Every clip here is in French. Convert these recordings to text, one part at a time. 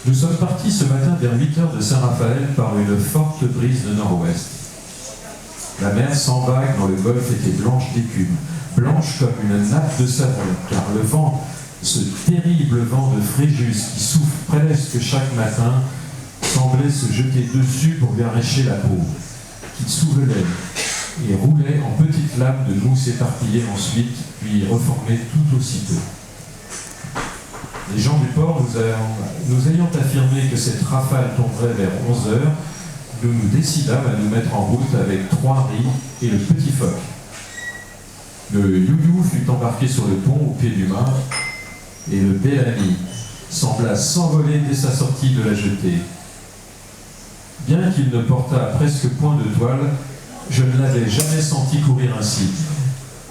Nous sommes partis ce matin vers 8 heures de Saint-Raphaël par une forte brise de nord-ouest. La mer sans vagues dans le golfe était blanche d'écume, blanche comme une nappe de savon, car le vent, ce terrible vent de Fréjus qui souffle presque chaque matin, semblait se jeter dessus pour lui arracher la peau, qui souvelait et roulait en petites lames de mousse éparpillées ensuite, puis reformées tout aussitôt. Les gens du port nous ayant affirmé que cette rafale tomberait vers 11 heures, nous nous décidâmes à nous mettre en route avec 3 riz et le petit phoque. Le you-you fut embarqué sur le pont au pied du mât, et le Bellamy sembla s'envoler dès sa sortie de la jetée. Bien qu'il ne portât presque point de toile, je ne l'avais jamais senti courir ainsi.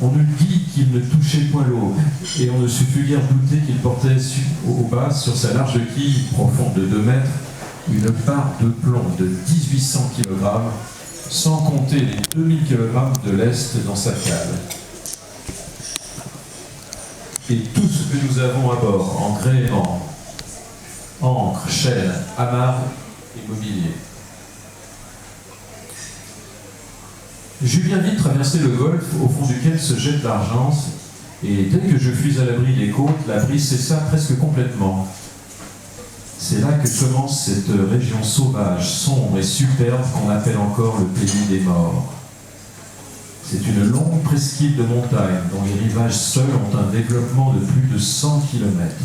On eût dit qu'il ne touchait point l'eau, et on ne sut plus guère douter qu'il portait au bas, sur sa large quille profonde de 2 mètres, une barre de plomb de 1800 kg, sans compter les 2000 kg de lest dans sa cale. Et tout ce que nous avons à bord, en gréement, ancre, chaîne, amarre et mobilier. J'eus bien vite traversé le golfe au fond duquel se jette l'Argence, et dès que je fus à l'abri des côtes, la brise cessa presque complètement. C'est là que commence cette région sauvage, sombre et superbe qu'on appelle encore le pays des morts. C'est une longue presqu'île de montagnes dont les rivages seuls ont un développement de plus de 100 km.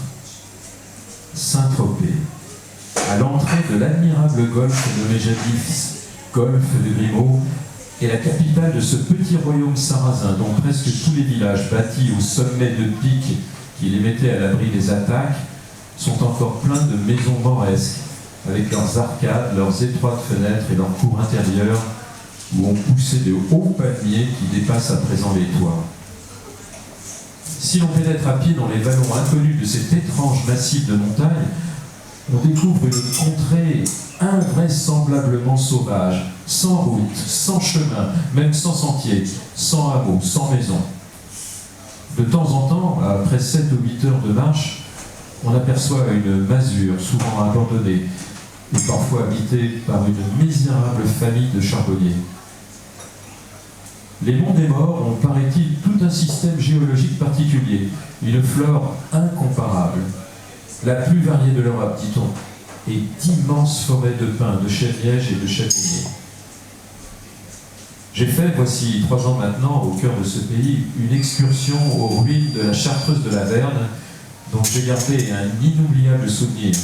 Saint-Tropez, à l'entrée de l'admirable golfe nommé jadis golfe de Grimaud, est la capitale de ce petit royaume sarrasin dont presque tous les villages bâtis au sommet de pics qui les mettaient à l'abri des attaques sont encore pleins de maisons mauresques, avec leurs arcades, leurs étroites fenêtres et leurs cours intérieures où ont poussé de hauts palmiers qui dépassent à présent les toits. Si l'on pénètre à pied dans les vallons inconnus de cet étrange massif de montagnes, on découvre une contrée invraisemblablement sauvage, sans route, sans chemin, même sans sentier, sans hameau, sans maison. De temps en temps, après 7 ou 8 heures de marche, on aperçoit une masure souvent abandonnée et parfois habitée par une misérable famille de charbonniers. Les monts des morts ont, paraît-il, tout un système géologique particulier, une flore incomparable, la plus variée de l'Europe, dit-on, et d'immenses forêts de pins, de chênes-lièges et de châtaigniers. J'ai fait, voici 3 ans maintenant, au cœur de ce pays, une excursion aux ruines de la Chartreuse de la Verne, dont j'ai gardé un inoubliable souvenir.